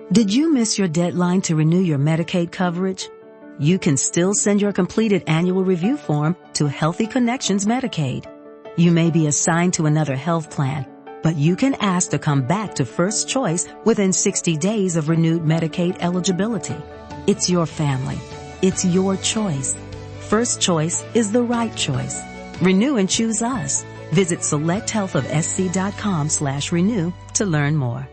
Did you miss your deadline to renew your Medicaid coverage? You can still send your completed annual review form to Healthy Connections Medicaid. You may be assigned to another health plan, but you can ask to come back to First Choice within 60 days of renewed Medicaid eligibility. It's your family. It's your choice. First Choice is the right choice. Renew and choose us. Visit selecthealthofsc.com/renew to learn more.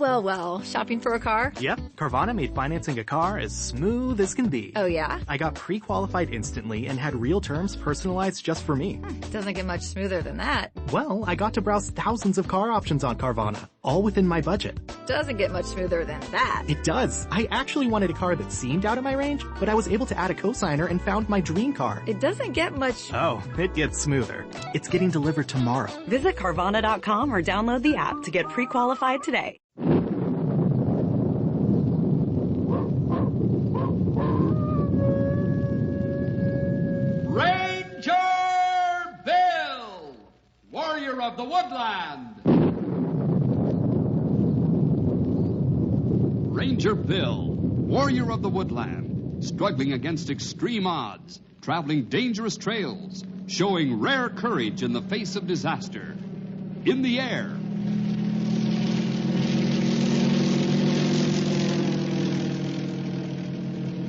Well. Shopping for a car? Yep. Carvana made financing a car as smooth as can be. Oh, yeah? I got pre-qualified instantly and had real terms personalized just for me. Doesn't get much smoother than that. Well, I got to browse thousands of car options on Carvana, all within my budget. Doesn't get much smoother than that. It does. I actually wanted a car that seemed out of my range, but I was able to add a cosigner and found my dream car. It doesn't get much... Oh, it gets smoother. It's getting delivered tomorrow. Visit Carvana.com or download the app to get pre-qualified today. Ranger Bill, warrior of the woodland. Ranger Bill, warrior of the woodland, struggling against extreme odds, traveling dangerous trails, showing rare courage in the face of disaster. In the air.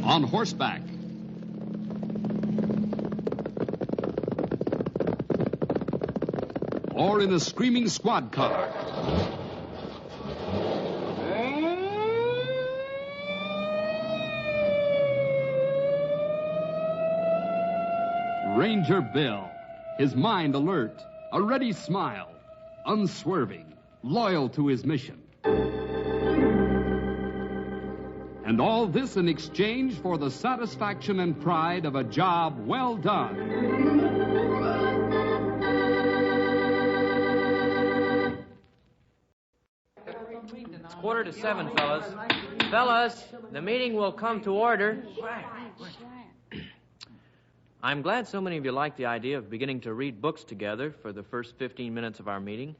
On horseback. Or in a screaming squad car. Ranger Bill, his mind alert, a ready smile, unswerving, loyal to his mission. And all this in exchange for the satisfaction and pride of a job well done. It's 6:45, fellas. Fellas, the meeting will come to order. I'm glad so many of you like the idea of beginning to read books together for the first 15 minutes of our meeting.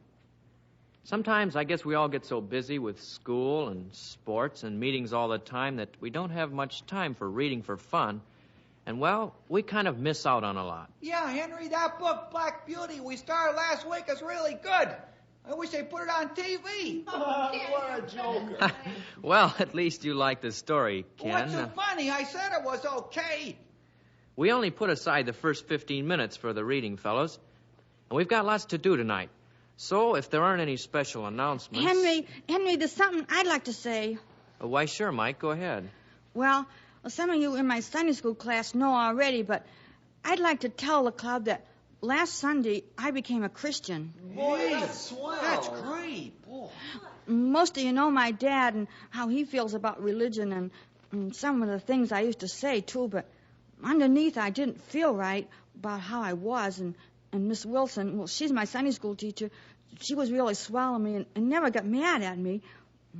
Sometimes I guess we all get so busy with school and sports and meetings all the time that we don't have much time for reading for fun. And, well, we kind of miss out on a lot. Yeah, Henry, that book, Black Beauty, we started last week is really good. I wish they put it on TV. What a joker. Well, at least you like the story, Ken. What's so funny? I said it was okay. We only put aside the first 15 minutes for the reading, fellows. And we've got lots to do tonight. So, if there aren't any special announcements... Henry, there's something I'd like to say. Why, sure, Mike, go ahead. Well, some of you in my Sunday school class know already, but I'd like to tell the club that last Sunday I became a Christian. Boy, that's swell. That's great. Boy. Most of you know my dad and how he feels about religion and some of the things I used to say, too, but underneath I didn't feel right about how I was, and Miss Wilson, well, she's my Sunday school teacher. She was really swell on me and never got mad at me.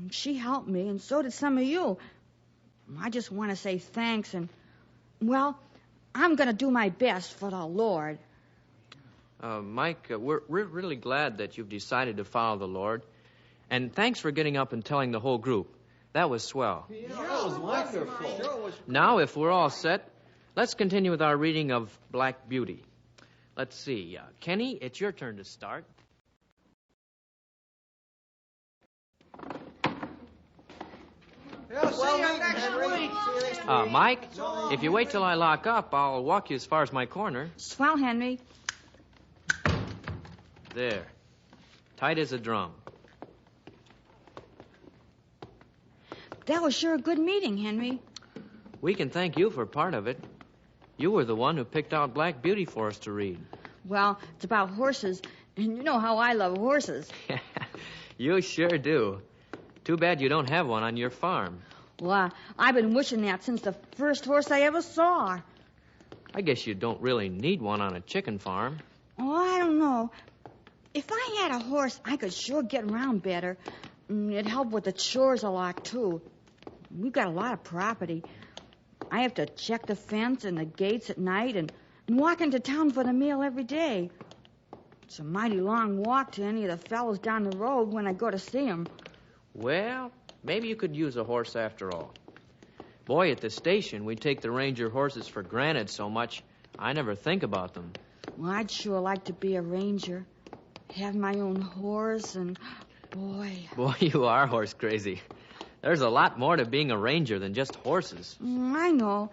She helped me, and so did some of you. I just want to say thanks, and, well, I'm going to do my best for the Lord. Mike, we're really glad that you've decided to follow the Lord. And thanks for getting up and telling the whole group. That was swell. Yeah, that was wonderful. Sure was... Now, if we're all set, let's continue with our reading of Black Beauty. Let's see. Kenny, it's your turn to start. Yeah, see you next week. Mike, if you wait till I lock up, I'll walk you as far as my corner. Swell, Henry. There. Tight as a drum. That was sure a good meeting, Henry. We can thank you for part of it. You were the one who picked out Black Beauty for us to read. Well, it's about horses, and you know how I love horses. You sure do. Too bad you don't have one on your farm. Well, I've been wishing that since the first horse I ever saw. I guess you don't really need one on a chicken farm. Oh, I don't know. If I had a horse, I could sure get around better. It'd help with the chores a lot, too. We've got a lot of property. I have to check the fence and the gates at night and walk into town for the meal every day. It's a mighty long walk to any of the fellows down the road when I go to see them. Well, maybe you could use a horse after all. Boy, at the station, we take the ranger horses for granted so much, I never think about them. Well, I'd sure like to be a ranger. Have my own horse and... Boy, you are horse crazy. There's a lot more to being a ranger than just horses. I know.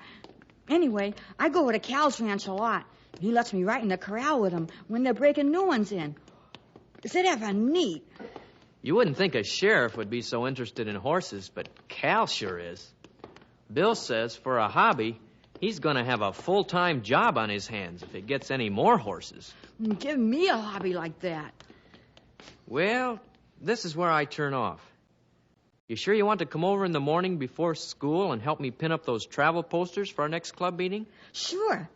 Anyway, I go over to Cal's ranch a lot. He lets me right in the corral with him when they're breaking new ones in. Is it ever neat? You wouldn't think a sheriff would be so interested in horses, but Cal sure is. Bill says for a hobby, he's going to have a full-time job on his hands if it gets any more horses. Give me a hobby like that. Well, this is where I turn off. You sure you want to come over in the morning before school and help me pin up those travel posters for our next club meeting? Sure.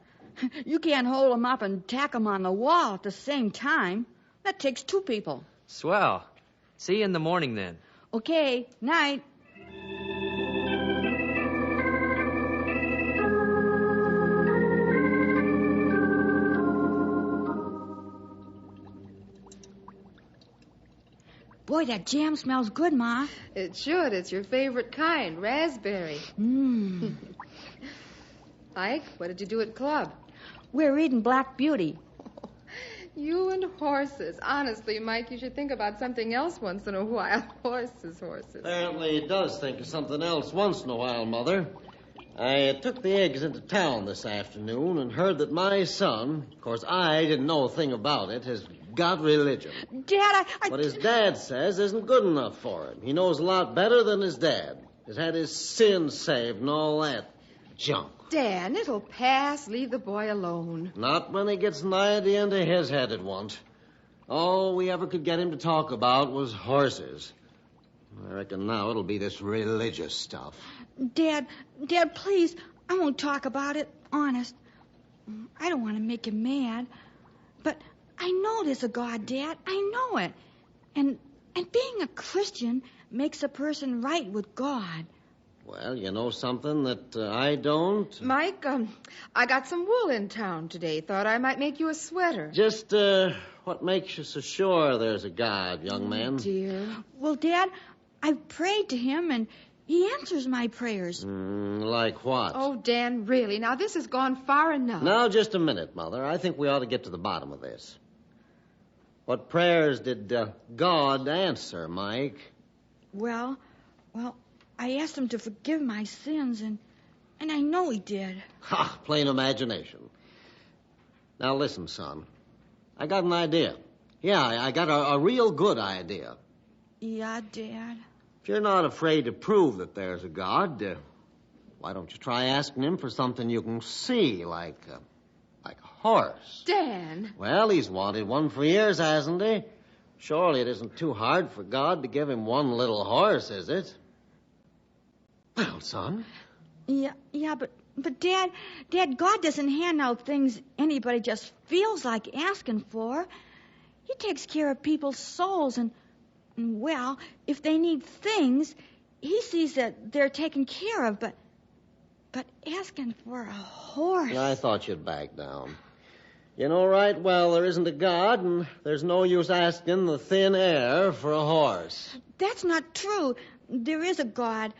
You can't hold them up and tack them on the wall at the same time. That takes two people. Swell. See you in the morning then. Okay, night. Boy, that jam smells good, Ma. It should. It's your favorite kind, raspberry. Ike, what did you do at club? We're reading Black Beauty. You and horses. Honestly, Mike, you should think about something else once in a while. Horses. Apparently he does think of something else once in a while, Mother. I took the eggs into town this afternoon and heard that my son, of course I didn't know a thing about it, has got religion. Dad, What his dad says isn't good enough for him. He knows a lot better than his dad. He's had his sins saved and all that junk. Dan, it'll pass. Leave the boy alone. Not when he gets an idea into his head at once. All we ever could get him to talk about was horses. I reckon now it'll be this religious stuff. Dad, please, I won't talk about it, honest. I don't want to make him mad. But I know there's a God, Dad. I know it. And being a Christian makes a person right with God. Well, you know something that I don't? Mike, I got some wool in town today. Thought I might make you a sweater. Just, what makes you so sure there's a God, young man? Dear. Well, Dad, I've prayed to him, and he answers my prayers. Like what? Oh, Dan, really. Now, this has gone far enough. Now, just a minute, Mother. I think we ought to get to the bottom of this. What prayers did God answer, Mike? Well, I asked him to forgive my sins, and I know he did. Ha! Plain imagination. Now, listen, son. I got an idea. Yeah, I got a real good idea. Yeah, Dad. If you're not afraid to prove that there's a God, why don't you try asking him for something you can see, like a horse? Dan! Well, he's wanted one for years, hasn't he? Surely it isn't too hard for God to give him one little horse, is it? Well, son. Yeah, but Dad, God doesn't hand out things anybody just feels like asking for. He takes care of people's souls, and well, if they need things, he sees that they're taken care of, but asking for a horse... I thought you'd back down. You know right well there isn't a God, and there's no use asking the thin air for a horse. That's not true. There is a God.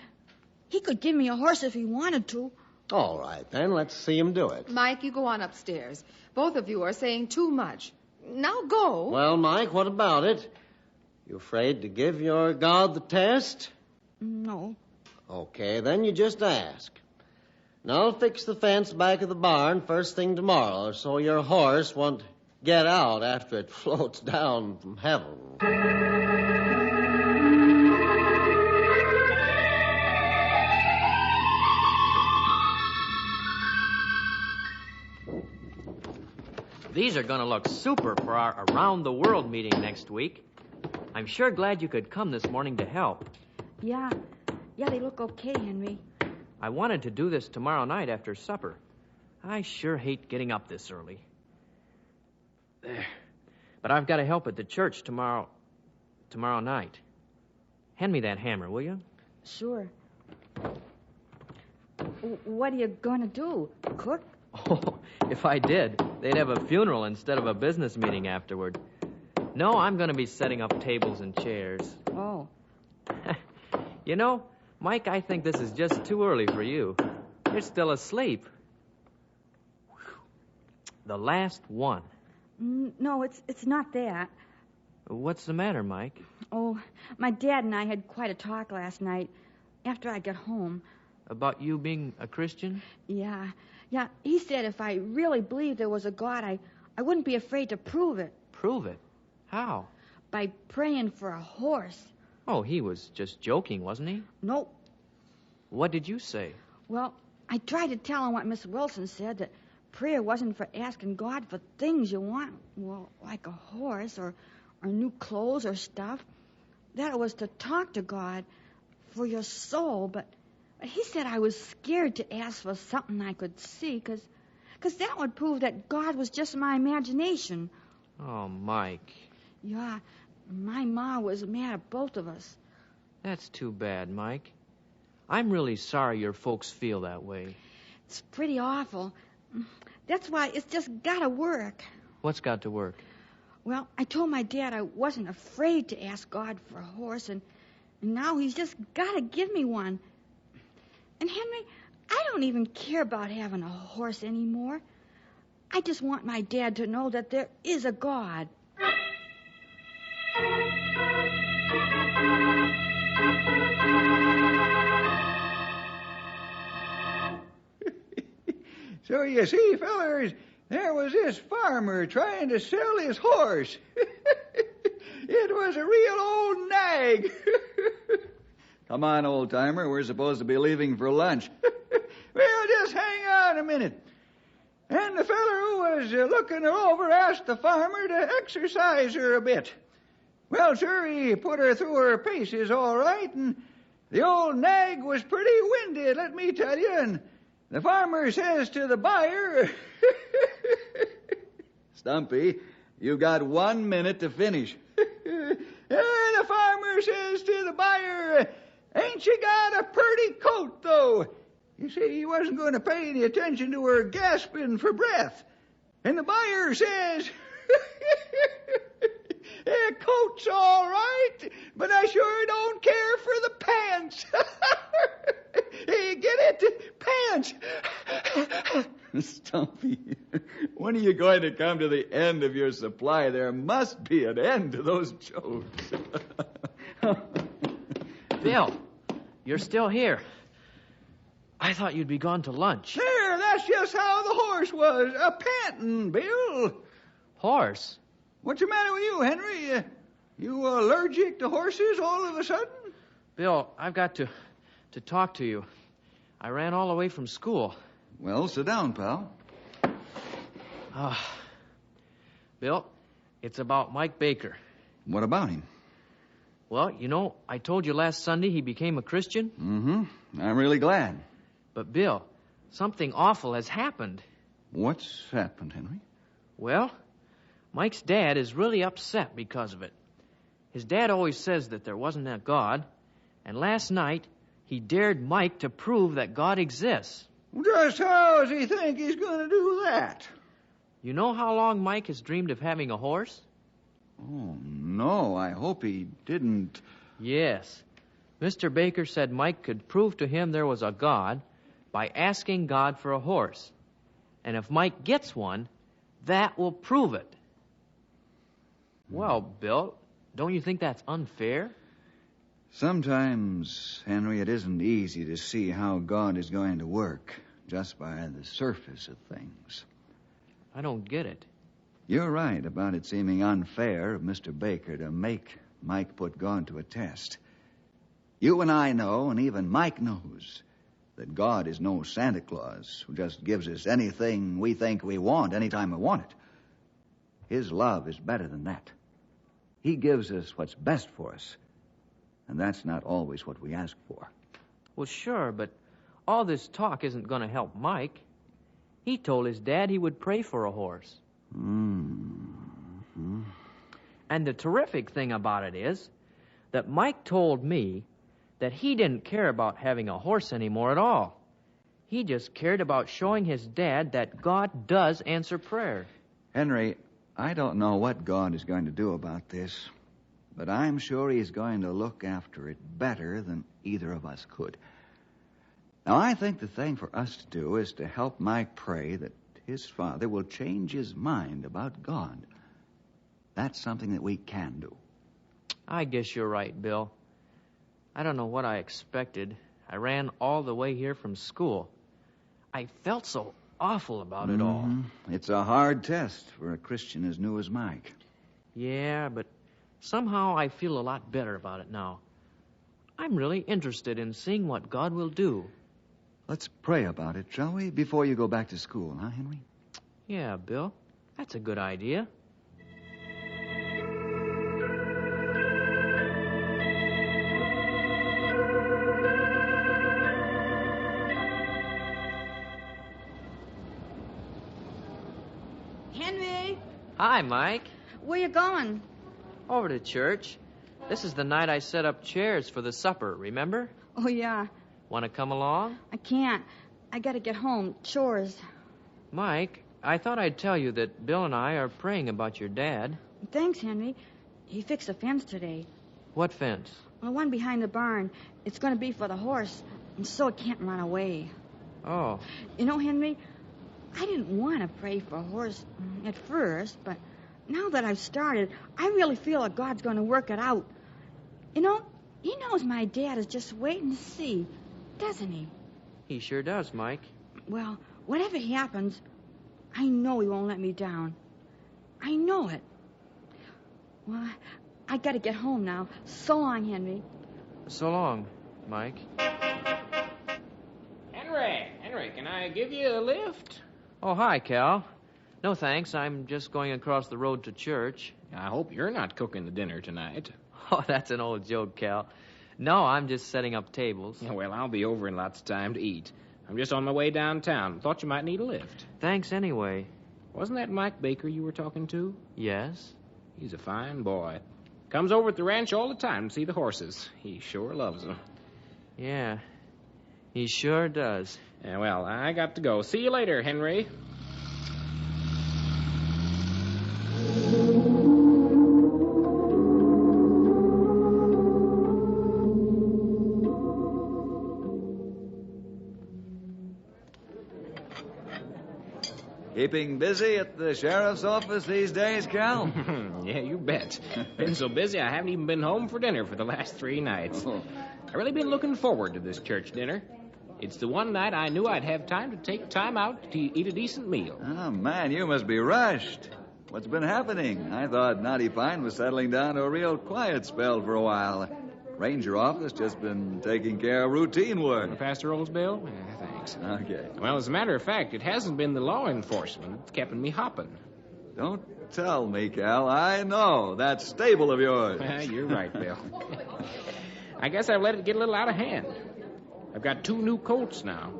He could give me a horse if he wanted to. All right, then. Let's see him do it. Mike, you go on upstairs. Both of you are saying too much. Now go. Well, Mike, what about it? You afraid to give your God the test? No. Okay, then you just ask. And I'll fix the fence back of the barn first thing tomorrow so your horse won't get out after it floats down from heaven. These are going to look super for our around-the-world meeting next week. I'm sure glad you could come this morning to help. Yeah, they look okay, Henry. I wanted to do this tomorrow night after supper. I sure hate getting up this early. There. But I've got to help at the church tomorrow night. Hand me that hammer, will you? Sure. What are you going to do? Cook? Oh, if I did, they'd have a funeral instead of a business meeting afterward. No, I'm going to be setting up tables and chairs. Oh. You know, Mike, I think this is just too early for you. You're still asleep. The last one. No, it's not that. What's the matter, Mike? Oh, my dad and I had quite a talk last night after I got home. About you being a Christian? Yeah. He said if I really believed there was a God, I wouldn't be afraid to prove it. Prove it? How? By praying for a horse. Oh, he was just joking, wasn't he? Nope. What did you say? Well, I tried to tell him what Miss Wilson said, that prayer wasn't for asking God for things you want, well, like a horse or new clothes or stuff. That it was to talk to God for your soul, but he said I was scared to ask for something I could see, because that would prove that God was just my imagination. Oh, Mike. Yeah, my ma was mad at both of us. That's too bad, Mike. I'm really sorry your folks feel that way. It's pretty awful. That's why it's just got to work. What's got to work? Well, I told my dad I wasn't afraid to ask God for a horse, and now he's just got to give me one. And, Henry, I don't even care about having a horse anymore. I just want my dad to know that there is a God. So you see, fellers, there was this farmer trying to sell his horse. It was a real old nag. Come on, old-timer. We're supposed to be leaving for lunch. Well, just hang on a minute. And the feller who was looking her over asked the farmer to exercise her a bit. Well, sir, he put her through her paces all right, and the old nag was pretty winded, let me tell you, and the farmer says to the buyer... Stumpy, you've got 1 minute to finish. The farmer says to the buyer, ain't you got a pretty coat, though? You see, he wasn't going to pay any attention to her gasping for breath. And the buyer says, coat's all right, but I sure don't care for the pants. Get it? Pants. Stumpy, when are you going to come to the end of your supply? There must be an end to those jokes. Bill, you're still here. I thought you'd be gone to lunch. There, that's just how the horse was, a-panting, Bill. Horse? What's the matter with you, Henry? You allergic to horses all of a sudden? Bill, I've got to talk to you. I ran all the way from school. Well, sit down, pal. Bill, it's about Mike Baker. What about him? Well, you know, I told you last Sunday he became a Christian. Mm-hmm. I'm really glad. But, Bill, something awful has happened. What's happened, Henry? Well, Mike's dad is really upset because of it. His dad always says that there wasn't a God, and last night he dared Mike to prove that God exists. Just how does he think he's going to do that? You know how long Mike has dreamed of having a horse? Oh, no, I hope he didn't. Yes. Mr. Baker said Mike could prove to him there was a God by asking God for a horse. And if Mike gets one, that will prove it. Well, Bill, don't you think that's unfair? Sometimes, Henry, it isn't easy to see how God is going to work just by the surface of things. I don't get it. You're right about it seeming unfair of Mr. Baker to make Mike put God to a test. You and I know, and even Mike knows, that God is no Santa Claus who just gives us anything we think we want anytime we want it. His love is better than that. He gives us what's best for us, and that's not always what we ask for. Well, sure, but all this talk isn't going to help Mike. He told his dad he would pray for a horse. Mm-hmm. And the terrific thing about it is that Mike told me that he didn't care about having a horse anymore at all. He just cared about showing his dad that God does answer prayer. Henry, I don't know what God is going to do about this, but I'm sure he's going to look after it better than either of us could. Now, I think the thing for us to do is to help Mike pray that his father will change his mind about God. That's something that we can do. I guess you're right, Bill. I don't know what I expected. I ran all the way here from school. I felt so awful about it all. It's a hard test for a Christian as new as Mike. Yeah, but somehow I feel a lot better about it now. I'm really interested in seeing what God will do. Let's pray about it, shall we, before you go back to school, huh, Henry? Yeah, Bill. That's a good idea. Henry, Hi, Mike. where you going? Over to church. This is the night I set up chairs for the supper, remember? Oh, yeah. Want to come along? I can't. I gotta get home. Chores. Mike, I thought I'd tell you that Bill and I are praying about your dad. Thanks, Henry. He fixed the fence today. What fence? The one behind the barn. It's going to be for the horse, and so it can't run away. Oh. You know, Henry, I didn't want to pray for a horse at first, but now that I've started, I really feel that God's going to work it out. You know, he knows my dad is just waiting to see, doesn't he? He sure does, Mike. Well, whatever happens, I know he won't let me down. I know it. Well, I got to get home now. So long, Henry. So long, Mike. Henry, can I give you a lift? Oh, hi, Cal. No, thanks. I'm just going across the road to church. I hope you're not cooking the dinner tonight. Oh, that's an old joke, Cal. No, I'm just setting up tables. Yeah, well, I'll be over in lots of time to eat. I'm just on my way downtown. Thought you might need a lift. Thanks anyway. Wasn't that Mike Baker you were talking to? Yes. He's a fine boy. Comes over at the ranch all the time to see the horses. He sure loves them. Yeah, he sure does. Yeah, well, I got to go. See you later, Henry. Keeping busy at the sheriff's office these days, Cal? Yeah, you bet. Been so busy I haven't even been home for dinner for the last 3 nights. I've really been looking forward to this church dinner. It's the one night I knew I'd have time to take time out to eat a decent meal. Oh, man, you must be rushed. What's been happening? I thought Knotty Pine was settling down to a real quiet spell for a while. Ranger office just been taking care of routine work. The pastoral's bill? Yeah, thanks. Okay. Well, as a matter of fact, it hasn't been the law enforcement that's keeping me hopping. Don't tell me, Cal. I know. That stable of yours. You're right, Bill. I guess I've let it get a little out of hand. I've got 2 new colts now.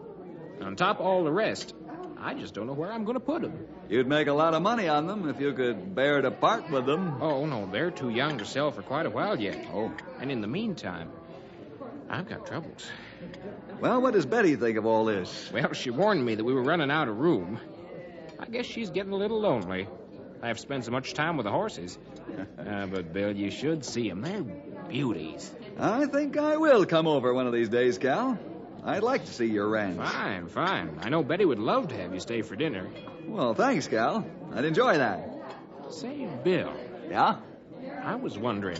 On top of all the rest, I just don't know where I'm going to put them. You'd make a lot of money on them if you could bear to part with them. Oh, no, they're too young to sell for quite a while yet. Oh. And in the meantime, I've got troubles. Well, what does Betty think of all this? Well, she warned me that we were running out of room. I guess she's getting a little lonely. I've spent so much time with the horses. But, Bill, you should see them. They're beauties. I think I will come over one of these days, Cal. I'd like to see your ranch. Fine. I know Betty would love to have you stay for dinner. Well, thanks, Cal. I'd enjoy that. Say, Bill. Yeah? I was wondering,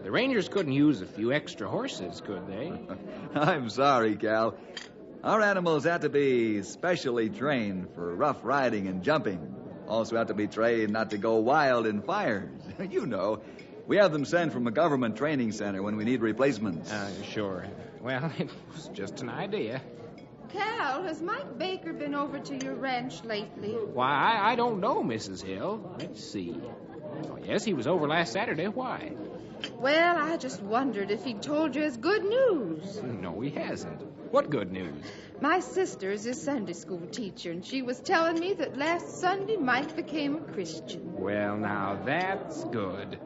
the Rangers couldn't use a few extra horses, could they? I'm sorry, Cal. Our animals have to be specially trained for rough riding and jumping. Also have to be trained not to go wild in fires. You know, we have them sent from a government training center when we need replacements. Sure. Well, it was just an idea. Cal, has Mike Baker been over to your ranch lately? Why, I don't know, Mrs. Hill. Let's see. Oh, yes, he was over last Saturday. Why? Well, I just wondered if he'd told you his good news. No, he hasn't. What good news? My sister's his Sunday school teacher, and she was telling me that last Sunday Mike became a Christian. Well, now, that's good.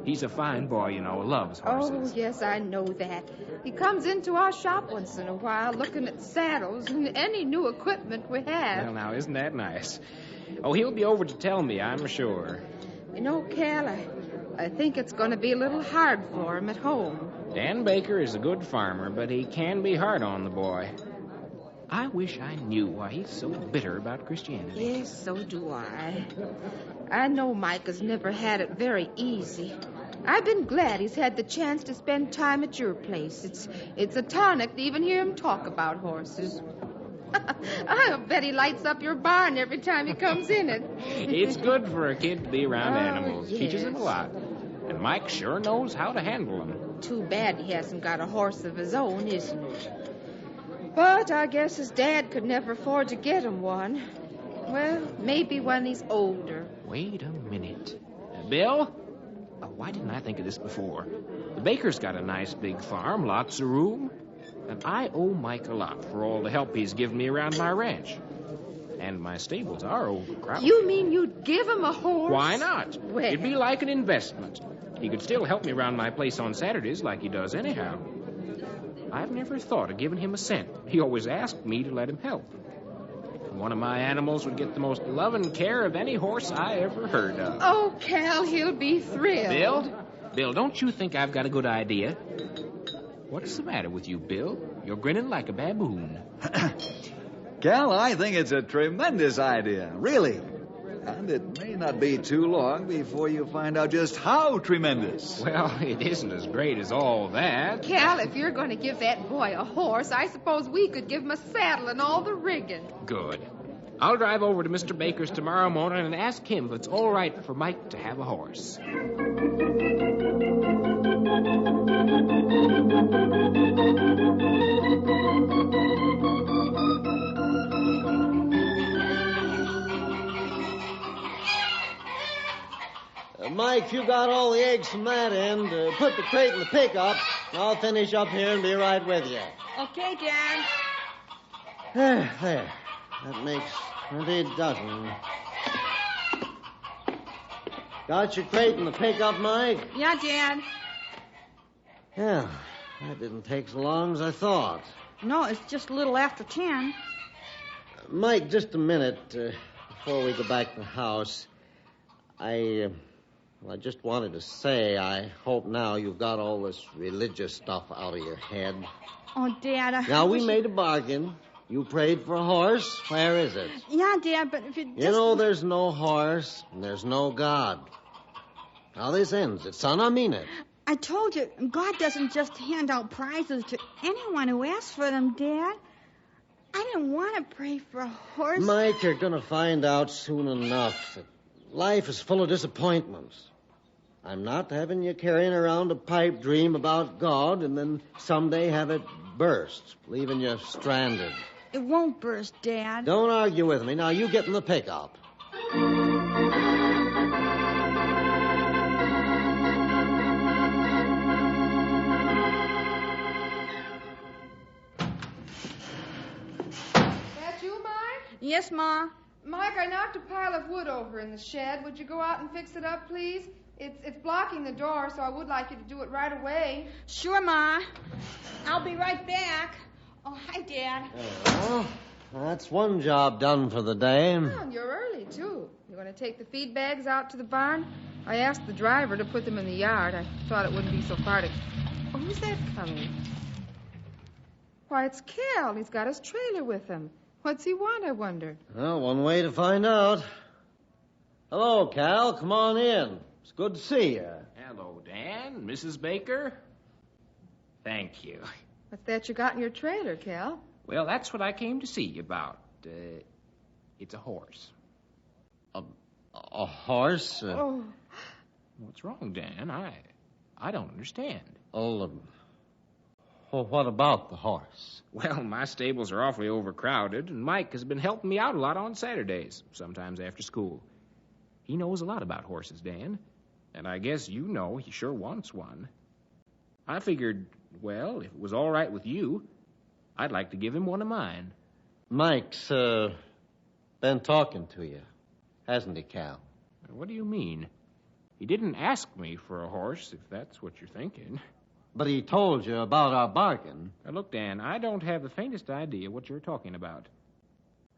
He's a fine boy, you know, loves horses. Oh, yes, I know that. He comes into our shop once in a while looking at saddles and any new equipment we have. Well, now, isn't that nice? Oh, he'll be over to tell me, I'm sure. You know, Cal, I think it's going to be a little hard for him at home. Dan Baker is a good farmer, but he can be hard on the boy. I wish I knew why he's so bitter about Christianity. Yes, so do I. I know Mike has never had it very easy. I've been glad he's had the chance to spend time at your place. It's a tonic to even hear him talk about horses. I bet he lights up your barn every time he comes in it. It's good for a kid to be around animals. Yes. Teaches him a lot. And Mike sure knows how to handle them. Too bad he hasn't got a horse of his own, isn't it? But I guess his dad could never afford to get him one. Well, maybe when he's older. Wait a minute. Bill? Oh, why didn't I think of this before? The Baker's got a nice big farm, lots of room. And I owe Mike a lot for all the help he's given me around my ranch. And my stables are overcrowded. You mean you'd give him a horse? Why not? Well. It'd be like an investment. He could still help me around my place on Saturdays like he does anyhow. I've never thought of giving him a cent. He always asked me to let him help. One of my animals would get the most loving care of any horse I ever heard of. Oh, Cal, he'll be thrilled. Bill, don't you think I've got a good idea? What's the matter with you, Bill? You're grinning like a baboon. Cal, I think it's a tremendous idea, really. And it may not be too long before you find out just how tremendous. Well, it isn't as great as all that. Cal, if you're going to give that boy a horse, I suppose we could give him a saddle and all the rigging. Good. I'll drive over to Mr. Baker's tomorrow morning and ask him if it's all right for Mike to have a horse. Mike, you got all the eggs from that end. Put the crate in the pickup, and I'll finish up here and be right with you. Okay, Dad. There. That makes 20 dozen. Got your crate in the pickup, Mike? Yeah, Dad. Yeah, that didn't take so long as I thought. No, it's just a little after 10. Mike, just a minute before we go back to the house. I just wanted to say I hope now you've got all this religious stuff out of your head. Oh, Dad, Now, we made a bargain. You prayed for a horse. Where is it? Yeah, Dad, but if it just... You know, there's no horse and there's no God. Now, this ends it, son. I mean it. I told you, God doesn't just hand out prizes to anyone who asks for them, Dad. I didn't want to pray for a horse. Mike, you're going to find out soon enough that life is full of disappointments. I'm not having you carrying around a pipe dream about God and then someday have it burst, leaving you stranded. It won't burst, Dad. Don't argue with me. Now, you get in the pickup. That you, Mike? Yes, Ma. Mike, I knocked a pile of wood over in the shed. Would you go out and fix it up, please? It's blocking the door, so I would like you to do it right away. Sure, Ma. I'll be right back. Oh, hi, Dad. Well, that's one job done for the day. Oh, and you're early, too. You're going to take the feed bags out to the barn? I asked the driver to put them in the yard. I thought it wouldn't be so far to... Oh, who's that coming? Why, it's Cal. He's got his trailer with him. What's he want, I wonder? Well, one way to find out. Hello, Cal. Come on in. It's good to see you. Hello, Dan. Mrs. Baker. Thank you. What's that you got in your trailer, Cal? Well, that's what I came to see you about. It's a horse. A horse? Oh. What's wrong, Dan? I don't understand. Well, what about the horse? Well, my stables are awfully overcrowded, and Mike has been helping me out a lot on Saturdays, sometimes after school. He knows a lot about horses, Dan, and I guess you know he sure wants one. I figured, well, if it was all right with you, I'd like to give him one of mine. Mike's been talking to you, hasn't he, Cal? What do you mean? He didn't ask me for a horse, if that's what you're thinking. But he told you about our bargain. Now, look, Dan, I don't have the faintest idea what you're talking about.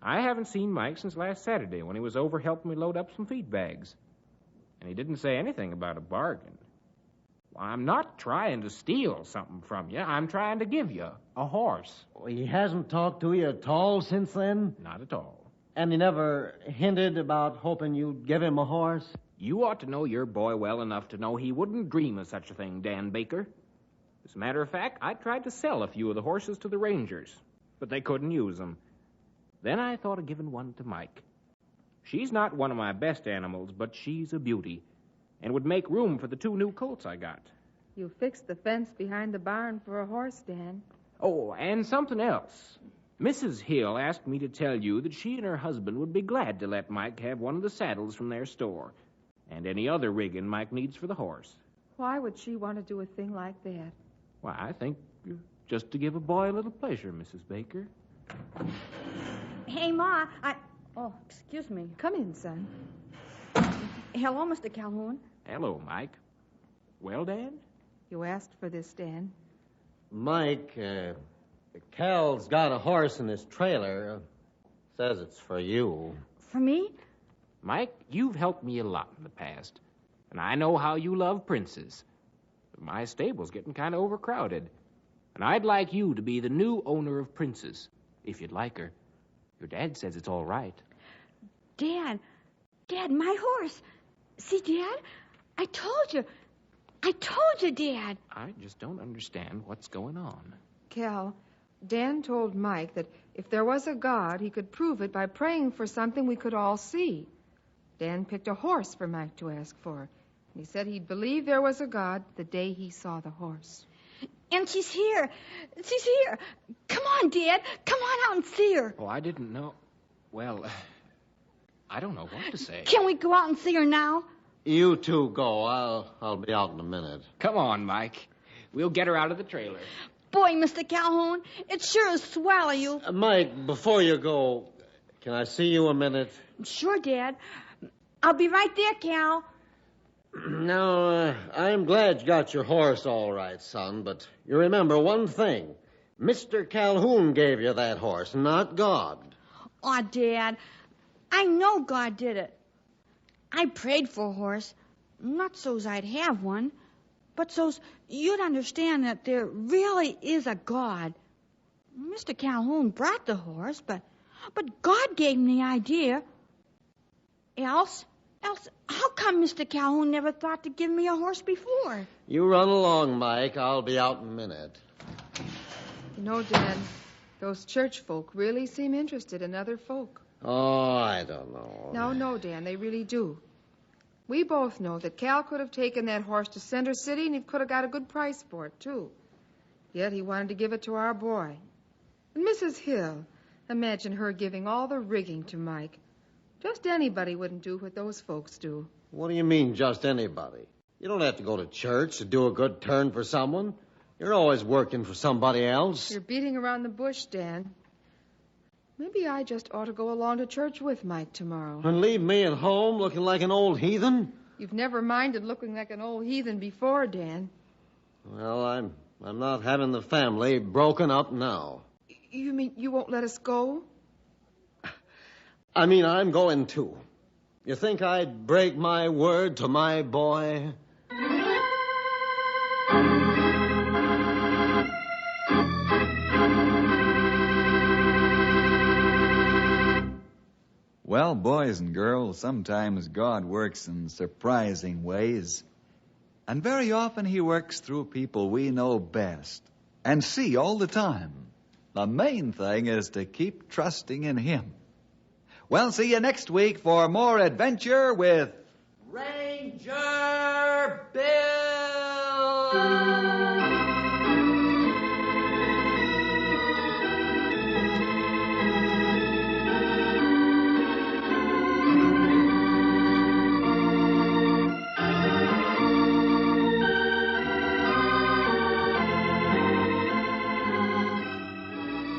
I haven't seen Mike since last Saturday when he was over helping me load up some feed bags. And he didn't say anything about a bargain. Well, I'm not trying to steal something from you. I'm trying to give you a horse. Well, he hasn't talked to you at all since then? Not at all. And he never hinted about hoping you'd give him a horse? You ought to know your boy well enough to know he wouldn't dream of such a thing, Dan Baker. As a matter of fact, I tried to sell a few of the horses to the Rangers, but they couldn't use them. Then I thought of giving one to Mike. She's not one of my best animals, but she's a beauty, and would make room for the 2 new colts I got. You fixed the fence behind the barn for a horse, Dan. Oh, and something else. Mrs. Hill asked me to tell you that she and her husband would be glad to let Mike have one of the saddles from their store, and any other rigging Mike needs for the horse. Why would she want to do a thing like that? Why, I think just to give a boy a little pleasure, Mrs. Baker. Hey, Ma, Oh, excuse me. Come in, son. Hello, Mr. Calhoun. Hello, Mike. Well, Dad? You asked for this, Dan. Mike, Cal's got a horse in his trailer. Says it's for you. For me? Mike, you've helped me a lot in the past, and I know how you love princes. But my stable's getting kind of overcrowded, and I'd like you to be the new owner of Princess, if you'd like her. Your dad says it's all right. Dad, my horse. See, Dad, I told you, Dad. I just don't understand what's going on. Cal, Dan told Mike that if there was a God, he could prove it by praying for something we could all see. Dan picked a horse for Mike to ask for. And he said he'd believe there was a God the day he saw the horse. And she's here. Come on, Dad. Come on out and see her. Oh, I didn't know. Well, I don't know what to say. Can we go out and see her now? You two go. I'll be out in a minute. Come on, Mike. We'll get her out of the trailer. Boy, Mr. Calhoun, it sure is swell of you. Mike, before you go, can I see you a minute? Sure, Dad. I'll be right there, Cal. Now, I'm glad you got your horse all right, son, but you remember one thing. Mr. Calhoun gave you that horse, not God. Aw, Dad, I know God did it. I prayed for a horse, not so's I'd have one, but so's you'd understand that there really is a God. Mr. Calhoun brought the horse, but God gave him the idea. Else, how come Mr. Calhoun never thought to give me a horse before? You run along, Mike. I'll be out in a minute. You know, Dan, those church folk really seem interested in other folk. Oh, I don't know. No, Dan, they really do. We both know that Cal could have taken that horse to Center City, and he could have got a good price for it, too. Yet he wanted to give it to our boy. And Mrs. Hill, imagine her giving all the rigging to Mike. Just anybody wouldn't do what those folks do. What do you mean, just anybody? You don't have to go to church to do a good turn for someone. You're always working for somebody else. You're beating around the bush, Dan. Maybe I just ought to go along to church with Mike tomorrow. And leave me at home looking like an old heathen? You've never minded looking like an old heathen before, Dan. Well, I'm not having the family broken up now. You mean you won't let us go? I mean, I'm going too. You think I'd break my word to my boy? Well, boys and girls, sometimes God works in surprising ways. And very often he works through people we know best and see all the time. The main thing is to keep trusting in him. Well, see you next week for more adventure with Ranger Bill!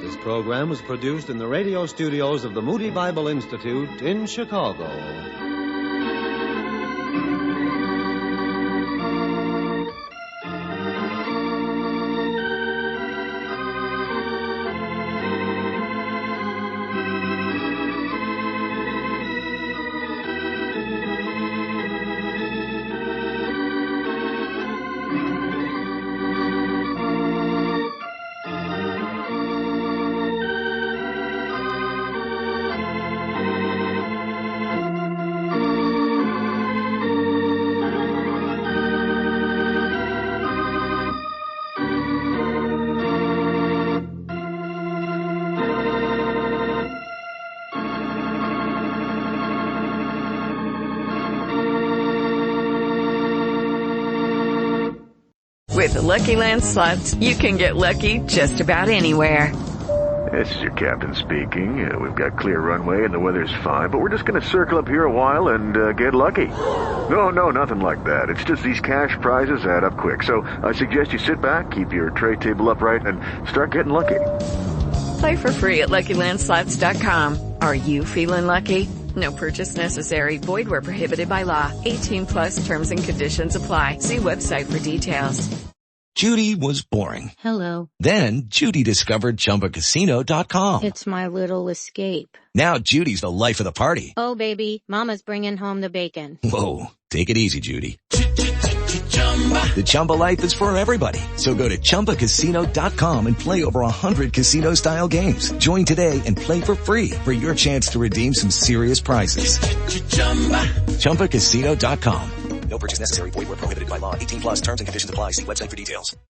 This program was produced in the radio studios of the Moody Bible Institute in Chicago. Lucky Land Slots, you can get lucky just about anywhere. This is your captain speaking. We've got clear runway and the weather's fine, but we're just going to circle up here a while and get lucky. No, nothing like that. It's just these cash prizes add up quick. So I suggest you sit back, keep your tray table upright, and start getting lucky. Play for free at LuckyLandSlots.com. Are you feeling lucky? No purchase necessary. Void where prohibited by law. 18 plus terms and conditions apply. See website for details. Judy was boring. Hello. Then Judy discovered ChumbaCasino.com. It's my little escape. Now Judy's the life of the party. Oh, baby, mama's bringing home the bacon. Whoa, take it easy, Judy. The Chumba life is for everybody. So go to ChumbaCasino.com and play over 100 casino-style games. Join today and play for free for your chance to redeem some serious prizes. ChumbaCasino.com. No purchase necessary. Void where prohibited by law. 18 plus terms and conditions apply. See website for details.